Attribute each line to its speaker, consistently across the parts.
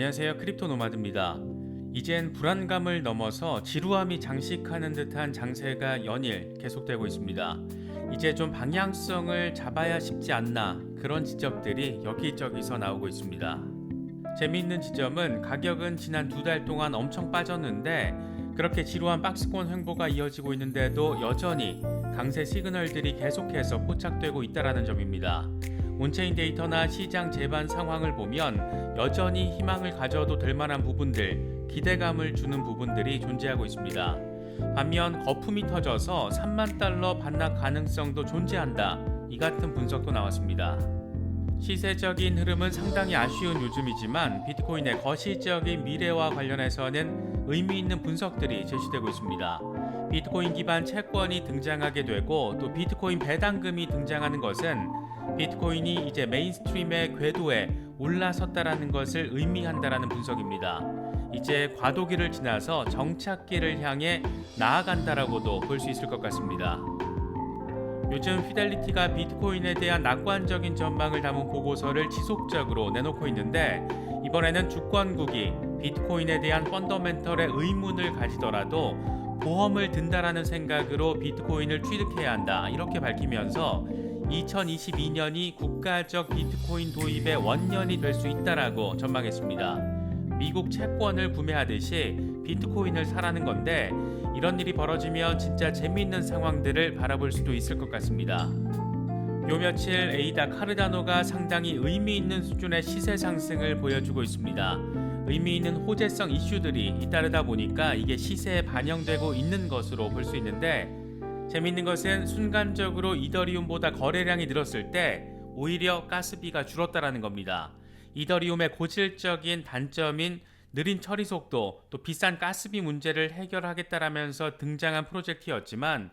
Speaker 1: 안녕하세요. 크립토 노마드입니다. 이젠 불안감을 넘어서 지루함이 장식하는 듯한 장세가 연일 계속되고 있습니다. 이제 좀 방향성을 잡아야 싶지 않나, 그런 지적들이 여기저기서 나오고 있습니다. 재미있는 지점은 가격은 지난 2달 동안 엄청 빠졌는데 그렇게 지루한 박스권 횡보가 이어지고 있는데도 여전히 강세 시그널들이 계속해서 포착되고 있다는 점입니다. 온체인 데이터나 시장 제반 상황을 보면 여전히 희망을 가져도 될 만한 부분들, 기대감을 주는 부분들이 존재하고 있습니다. 반면 거품이 터져서 3만 달러 반납 가능성도 존재한다, 이 같은 분석도 나왔습니다. 시세적인 흐름은 상당히 아쉬운 요즘이지만 비트코인의 거시적인 미래와 관련해서는 의미 있는 분석들이 제시되고 있습니다. 비트코인 기반 채권이 등장하게 되고 또 비트코인 배당금이 등장하는 것은 비트코인이 이제 메인스트림의 궤도에 올라섰다라는 것을 의미한다라는 분석입니다. 이제 과도기를 지나서 정착기를 향해 나아간다라고도 볼 수 있을 것 같습니다. 요즘 피델리티가 비트코인에 대한 낙관적인 전망을 담은 보고서를 지속적으로 내놓고 있는데 이번에는 주권국이 비트코인에 대한 펀더멘털의 의문을 가지더라도 보험을 든다라는 생각으로 비트코인을 취득해야 한다, 이렇게 밝히면서 2022년이 국가적 비트코인 도입의 원년이 될 수 있다라고 전망했습니다. 미국 채권을 구매하듯이 비트코인을 사라는 건데 이런 일이 벌어지면 진짜 재미있는 상황들을 바라볼 수도 있을 것 같습니다. 요 며칠 에이다 카르다노가 상당히 의미 있는 수준의 시세 상승을 보여주고 있습니다. 의미 있는 호재성 이슈들이 잇따르다 보니까 이게 시세에 반영되고 있는 것으로 볼 수 있는데 재미있는 것은 순간적으로 이더리움보다 거래량이 늘었을 때 오히려 가스비가 줄었다라는 겁니다. 이더리움의 고질적인 단점인 느린 처리 속도, 또 비싼 가스비 문제를 해결하겠다라면서 등장한 프로젝트였지만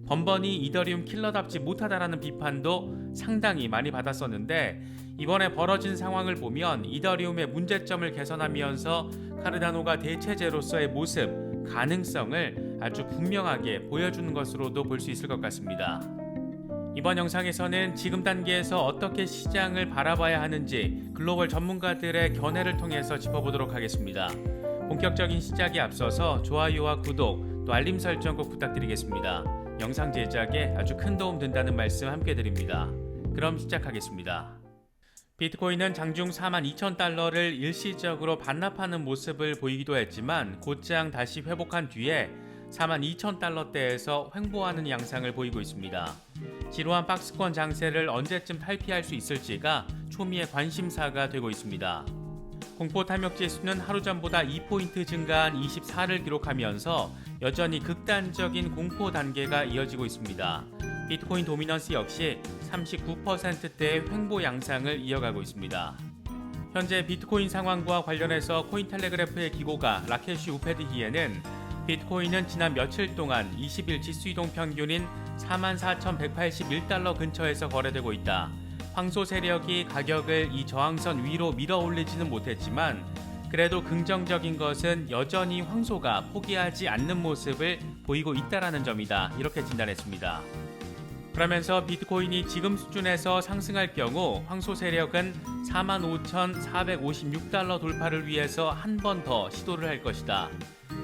Speaker 1: 번번이 이더리움 킬러답지 못하다라는 비판도 상당히 많이 받았었는데 이번에 벌어진 상황을 보면 이더리움의 문제점을 개선하면서 카르다노가 대체제로서의 모습, 가능성을 아주 분명하게 보여주는 것으로도 볼 수 있을 것 같습니다. 이번 영상에서는 지금 단계에서 어떻게 시장을 바라봐야 하는지 글로벌 전문가들의 견해를 통해서 짚어보도록 하겠습니다. 본격적인 시작에 앞서서 좋아요와 구독, 또 알림 설정 꼭 부탁드리겠습니다. 영상 제작에 아주 큰 도움 된다는 말씀 함께 드립니다. 그럼 시작하겠습니다. 비트코인은 장중 42,000달러를 일시적으로 반납하는 모습을 보이기도 했지만 곧장 다시 회복한 뒤에 42,000달러대에서 횡보하는 양상을 보이고 있습니다. 지루한 박스권 장세를 언제쯤 탈피할 수 있을지가 초미의 관심사가 되고 있습니다. 공포 탐욕 지수는 하루 전보다 2포인트 증가한 24를 기록하면서 여전히 극단적인 공포 단계가 이어지고 있습니다. 비트코인 도미넌스 역시 39%대의 횡보 양상을 이어가고 있습니다. 현재 비트코인 상황과 관련해서 코인텔레그래프의 기고가 라케시 우페드히에는 비트코인은 지난 며칠 동안 20일 지수이동 평균인 44,181달러 근처에서 거래되고 있다. 황소 세력이 가격을 이 저항선 위로 밀어 올리지는 못했지만 그래도 긍정적인 것은 여전히 황소가 포기하지 않는 모습을 보이고 있다는 점이다, 이렇게 진단했습니다. 그러면서 비트코인이 지금 수준에서 상승할 경우 황소 세력은 45,456달러 돌파를 위해서 한 번 더 시도를 할 것이다.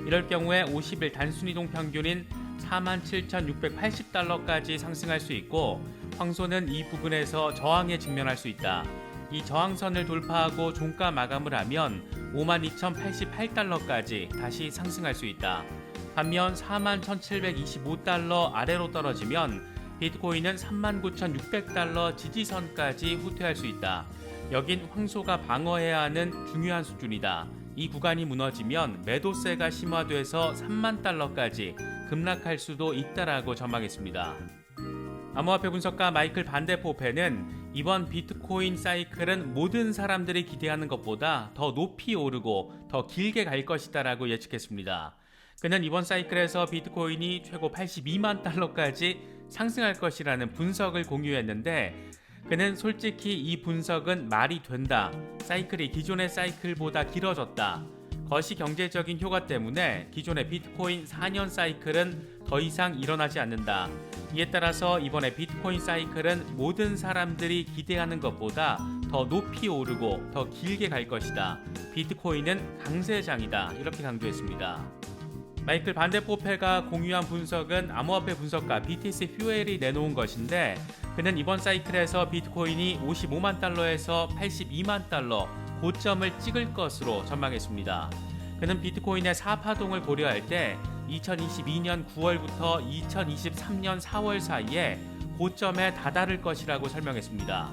Speaker 1: 이럴 경우에 50일 단순이동 평균인 47,680달러까지 상승할 수 있고 황소는 이 부분에서 저항에 직면할 수 있다. 이 저항선을 돌파하고 종가 마감을 하면 52,088달러까지 다시 상승할 수 있다. 반면 41,725달러 아래로 떨어지면 비트코인은 39,600달러 지지선까지 후퇴할 수 있다. 여긴 황소가 방어해야 하는 중요한 수준이다. 이 구간이 무너지면 매도세가 심화돼서 3만 달러까지 급락할 수도 있다라고 전망했습니다. 암호화폐 분석가 마이클 반데포페는 이번 비트코인 사이클은 모든 사람들이 기대하는 것보다 더 높이 오르고 더 길게 갈 것이다라고 예측했습니다. 그는 이번 사이클에서 비트코인이 최고 82만 달러까지 상승할 것이라는 분석을 공유했는데 그는 솔직히 이 분석은 말이 된다. 사이클이 기존의 사이클보다 길어졌다. 거시 경제적인 효과 때문에 기존의 비트코인 4년 사이클은 더 이상 일어나지 않는다. 이에 따라서 이번에 비트코인 사이클은 모든 사람들이 기대하는 것보다 더 높이 오르고 더 길게 갈 것이다. 비트코인은 강세장이다. 이렇게 강조했습니다. 마이클 반데포펠가 공유한 분석은 암호화폐 분석가 BTC 퓨엘이 내놓은 것인데, 그는 이번 사이클에서 비트코인이 55만 달러에서 82만 달러 고점을 찍을 것으로 전망했습니다. 그는 비트코인의 4파동을 고려할 때 2022년 9월부터 2023년 4월 사이에 고점에 다다를 것이라고 설명했습니다.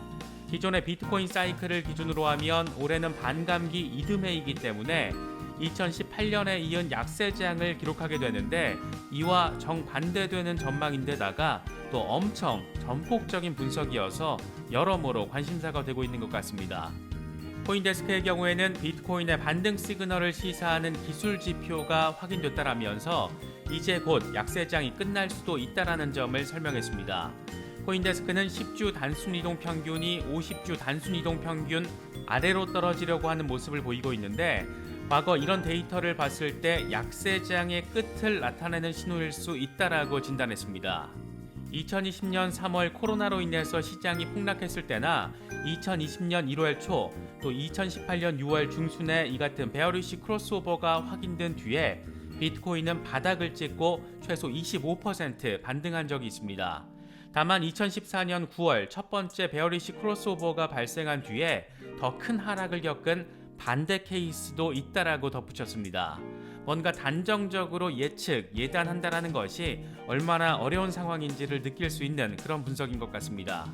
Speaker 1: 기존의 비트코인 사이클을 기준으로 하면 올해는 반감기 이듬해이기 때문에 2018년에 이은 약세장을 기록하게 되는데, 이와 정반대되는 전망인데다가 또 엄청 전폭적인 분석이어서 여러모로 관심사가 되고 있는 것 같습니다. 코인데스크의 경우에는 비트코인의 반등 시그널을 시사하는 기술 지표가 확인됐다라면서 이제 곧 약세장이 끝날 수도 있다라는 점을 설명했습니다. 코인데스크는 10주 단순이동 평균이 50주 단순이동 평균 아래로 떨어지려고 하는 모습을 보이고 있는데, 과거 이런 데이터를 봤을 때 약세장의 끝을 나타내는 신호일 수 있다라고 진단했습니다. 2020년 3월 코로나로 인해서 시장이 폭락했을 때나 2020년 1월 초, 또 2018년 6월 중순에 이 같은 베어리시 크로스오버가 확인된 뒤에 비트코인은 바닥을 찍고 최소 25% 반등한 적이 있습니다. 다만 2014년 9월 첫 번째 베어리시 크로스오버가 발생한 뒤에 더 큰 하락을 겪은 반대 케이스도 있다라고 덧붙였습니다. 뭔가 단정적으로 예단한다라는 것이 얼마나 어려운 상황인지를 느낄 수 있는 그런 분석인 것 같습니다.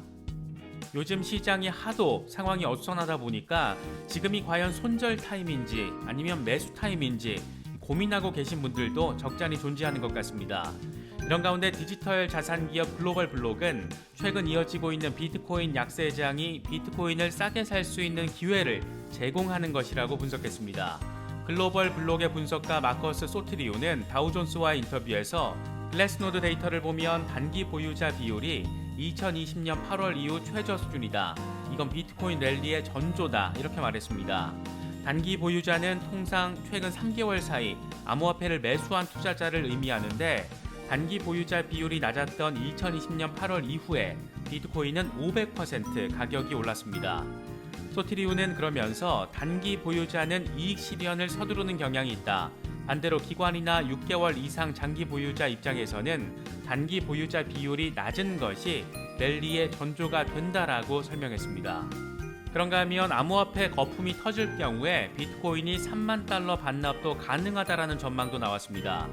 Speaker 1: 요즘 시장이 하도 상황이 어수선하다 보니까 지금이 과연 손절 타임인지 아니면 매수 타임인지 고민하고 계신 분들도 적잖이 존재하는 것 같습니다. 이런 가운데 디지털 자산 기업 글로벌 블록은 최근 이어지고 있는 비트코인 약세장이 비트코인을 싸게 살 수 있는 기회를 제공하는 것이라고 분석했습니다. 글로벌 블록의 분석가 마커스 소트리오는 다우존스와의 인터뷰에서 글래스노드 데이터를 보면 단기 보유자 비율이 2020년 8월 이후 최저 수준이다. 이건 비트코인 랠리의 전조다. 이렇게 말했습니다. 단기 보유자는 통상 최근 3개월 사이 암호화폐를 매수한 투자자를 의미하는데, 단기 보유자 비율이 낮았던 2020년 8월 이후에 비트코인은 500% 가격이 올랐습니다. 소트리오는 그러면서 단기 보유자는 이익 실현을 서두르는 경향이 있다. 반대로 기관이나 6개월 이상 장기 보유자 입장에서는 단기 보유자 비율이 낮은 것이 랠리의 전조가 된다라고 설명했습니다. 그런가 하면 암호화폐 거품이 터질 경우에 비트코인이 3만 달러 반납도 가능하다라는 전망도 나왔습니다.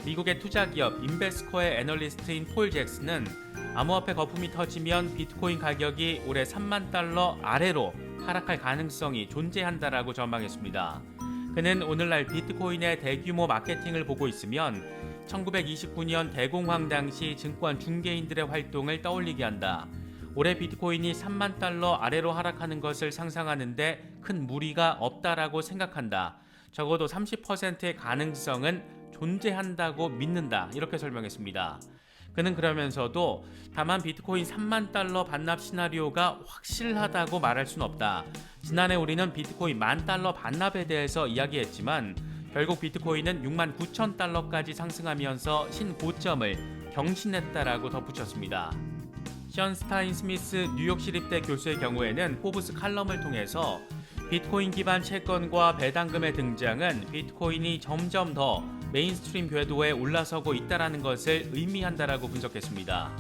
Speaker 1: 미국의 투자기업 인베스코의 애널리스트인 폴 잭슨은 암호화폐 거품이 터지면 비트코인 가격이 올해 3만 달러 아래로 하락할 가능성이 존재한다라고 전망했습니다. 그는 오늘날 비트코인의 대규모 마케팅을 보고 있으면 1929년 대공황 당시 증권 중개인들의 활동을 떠올리게 한다. 올해 비트코인이 3만 달러 아래로 하락하는 것을 상상하는데 큰 무리가 없다라고 생각한다. 적어도 30%의 가능성은 존재한다고 믿는다. 이렇게 설명했습니다. 그는 그러면서도 다만 비트코인 3만 달러 반납 시나리오가 확실하다고 말할 순 없다. 지난해 우리는 비트코인 1만 달러 반납에 대해서 이야기했지만 결국 비트코인은 6만 9천 달러까지 상승하면서 신고점을 경신했다라고 덧붙였습니다. 션 스타인 스미스 뉴욕시립대 교수의 경우에는 포브스 칼럼을 통해서 비트코인 기반 채권과 배당금의 등장은 비트코인이 점점 더 메인스트림 궤도에 올라서고 있다는 것을 의미한다라고 분석했습니다.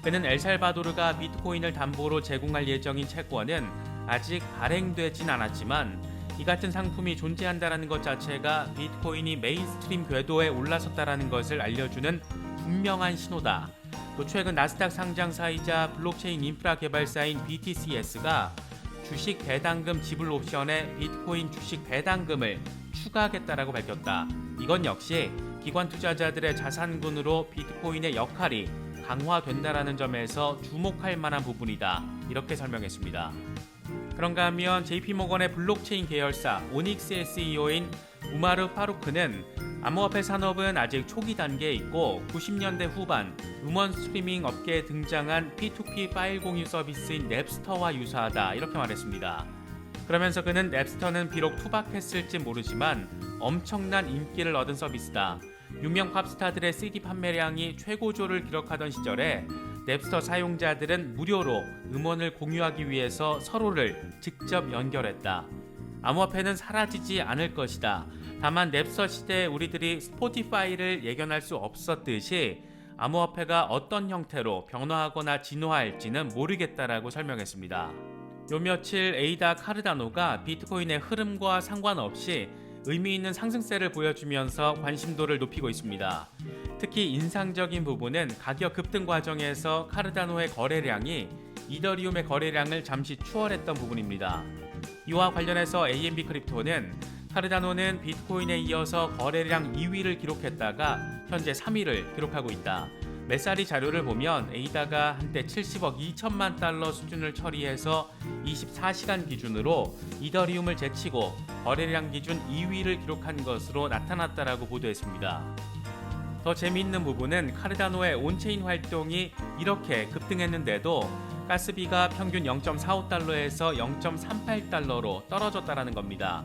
Speaker 1: 그는 엘살바도르가 비트코인을 담보로 제공할 예정인 채권은 아직 발행되진 않았지만 이 같은 상품이 존재한다는 것 자체가 비트코인이 메인스트림 궤도에 올라섰다는 것을 알려주는 분명한 신호다. 또 최근 나스닥 상장사이자 블록체인 인프라 개발사인 BTCS가 주식 배당금 지불 옵션에 비트코인 주식 배당금을 추가하겠다라고 밝혔다. 이건 역시 기관 투자자들의 자산군으로 비트코인의 역할이 강화된다라는 점에서 주목할 만한 부분이다. 이렇게 설명했습니다. 그런가 하면 JP모건의 블록체인 계열사 오닉스의 CEO인 우마르 파루크는 암호화폐 산업은 아직 초기 단계에 있고 90년대 후반 음원 스트리밍 업계에 등장한 P2P 파일 공유 서비스인 넵스터와 유사하다. 이렇게 말했습니다. 그러면서 그는 냅스터는 비록 투박했을지 모르지만 엄청난 인기를 얻은 서비스다. 유명 팝스타들의 CD 판매량이 최고조를 기록하던 시절에 냅스터 사용자들은 무료로 음원을 공유하기 위해서 서로를 직접 연결했다. 암호화폐는 사라지지 않을 것이다. 다만 냅스터 시대에 우리들이 스포티파이를 예견할 수 없었듯이 암호화폐가 어떤 형태로 변화하거나 진화할지는 모르겠다라고 설명했습니다. 요 며칠 에이다 카르다노가 비트코인의 흐름과 상관없이 의미 있는 상승세를 보여주면서 관심도를 높이고 있습니다. 특히 인상적인 부분은 가격 급등 과정에서 카르다노의 거래량이 이더리움의 거래량을 잠시 추월했던 부분입니다. 이와 관련해서 AMB 크립토는 카르다노는 비트코인에 이어서 거래량 2위를 기록했다가 현재 3위를 기록하고 있다. 메사리 자료를 보면 에이다가 한때 70억 2천만 달러 수준을 처리해서 24시간 기준으로 이더리움을 제치고 거래량 기준 2위를 기록한 것으로 나타났다라고 보도했습니다. 더 재미있는 부분은 카르다노의 온체인 활동이 이렇게 급등했는데도 가스비가 평균 0.45달러에서 0.38달러로 떨어졌다라는 겁니다.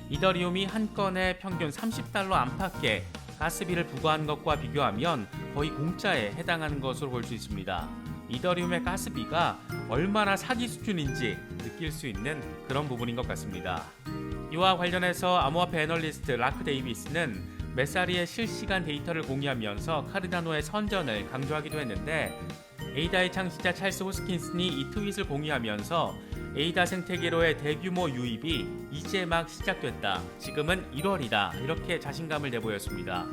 Speaker 1: 이더리움이 한 건에 평균 30달러 안팎의 가스비를 부과한 것과 비교하면 거의 공짜에 해당하는 것으로 볼 수 있습니다. 이더리움의 가스비가 얼마나 사기 수준인지 느낄 수 있는 그런 부분인 것 같습니다. 이와 관련해서 암호화폐 애널리스트 라크 데이비스는 메사리의 실시간 데이터를 공유하면서 카르다노의 선전을 강조하기도 했는데 에이다의 창시자 찰스 호스킨슨이 이 트윗을 공유하면서 에이다 생태계로의 대규모 유입이 이제 막 시작됐다. 지금은 1월이다. 이렇게 자신감을 내보였습니다.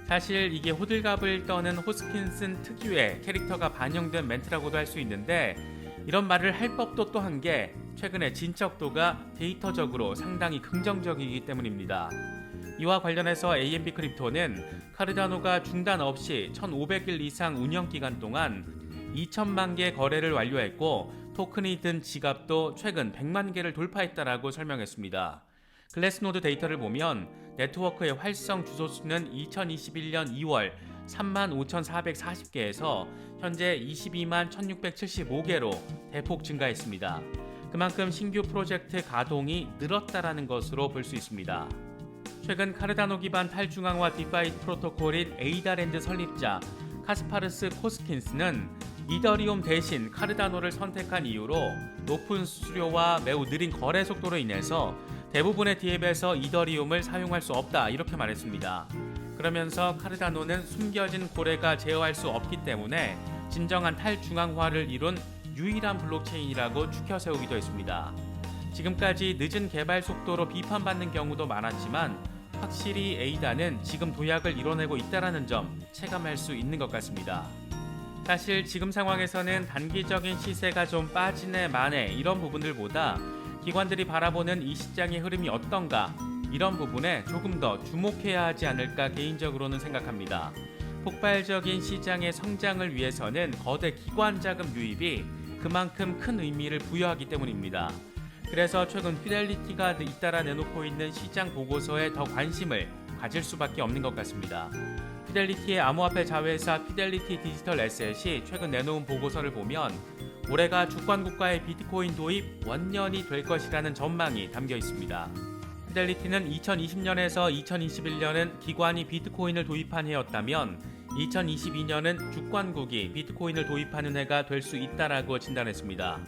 Speaker 1: 사실 이게 호들갑을 떠는 호스킨슨 특유의 캐릭터가 반영된 멘트라고도 할 수 있는데 이런 말을 할 법도 또 한 게 최근에 진척도가 데이터적으로 상당히 긍정적이기 때문입니다. 이와 관련해서 AMB 크립토는 카르다노가 중단 없이 1,500일 이상 운영 기간 동안 2천만 개 거래를 완료했고 토큰이 든 지갑도 최근 100만 개를 돌파했다라고 설명했습니다. 글래스노드 데이터를 보면 네트워크의 활성 주소수는 2021년 2월 35,440개에서 현재 22만 1,675개로 대폭 증가했습니다. 그만큼 신규 프로젝트 가동이 늘었다라는 것으로 볼 수 있습니다. 최근 카르다노 기반 탈중앙화 디파이 프로토콜인 에이다랜드 설립자 카스파르스 코스킨스는 이더리움 대신 카르다노를 선택한 이유로 높은 수수료와 매우 느린 거래 속도로 인해서 대부분의 DApp에서 이더리움을 사용할 수 없다 이렇게 말했습니다. 그러면서 카르다노는 숨겨진 고래가 제어할 수 없기 때문에 진정한 탈중앙화를 이룬 유일한 블록체인이라고 추켜 세우기도 했습니다. 지금까지 늦은 개발 속도로 비판받는 경우도 많았지만 확실히 에이다는 지금 도약을 이뤄내고 있다는 점 체감할 수 있는 것 같습니다. 사실 지금 상황에서는 단기적인 시세가 좀 빠지네 마네 이런 부분들보다 기관들이 바라보는 이 시장의 흐름이 어떤가 이런 부분에 조금 더 주목해야 하지 않을까 개인적으로는 생각합니다. 폭발적인 시장의 성장을 위해서는 거대 기관 자금 유입이 그만큼 큰 의미를 부여하기 때문입니다. 그래서 최근 피델리티가 잇따라 내놓고 있는 시장 보고서에 더 관심을 가질 수밖에 없는 것 같습니다. 피델리티의 암호화폐 자회사 피델리티 디지털 에셋이 최근 내놓은 보고서를 보면 올해가 주권국가의 비트코인 도입 원년이 될 것이라는 전망이 담겨 있습니다. 피델리티는 2020년에서 2021년은 기관이 비트코인을 도입한 해였다면 2022년은 주권국이 비트코인을 도입하는 해가 될 수 있다라고 진단했습니다.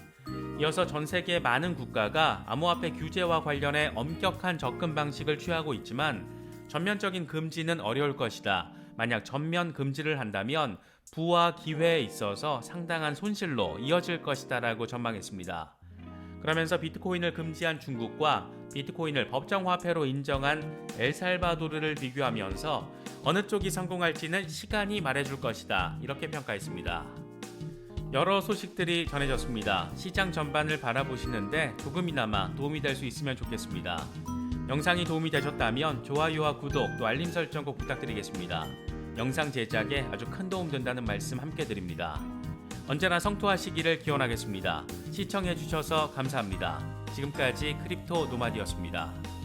Speaker 1: 이어서 전 세계 많은 국가가 암호화폐 규제와 관련해 엄격한 접근 방식을 취하고 있지만 전면적인 금지는 어려울 것이다. 만약 전면 금지를 한다면 부와 기회에 있어서 상당한 손실로 이어질 것이다라고 전망했습니다. 그러면서 비트코인을 금지한 중국과 비트코인을 법정화폐로 인정한 엘살바도르를 비교하면서 어느 쪽이 성공할지는 시간이 말해줄 것이다. 이렇게 평가했습니다. 여러 소식들이 전해졌습니다. 시장 전반을 바라보시는데 조금이나마 도움이 될 수 있으면 좋겠습니다. 영상이 도움이 되셨다면 좋아요와 구독 또 알림 설정 꼭 부탁드리겠습니다. 영상 제작에 아주 큰 도움 된다는 말씀 함께 드립니다. 언제나 성토하시기를 기원하겠습니다. 시청해주셔서 감사합니다. 지금까지 크립토 노마디였습니다.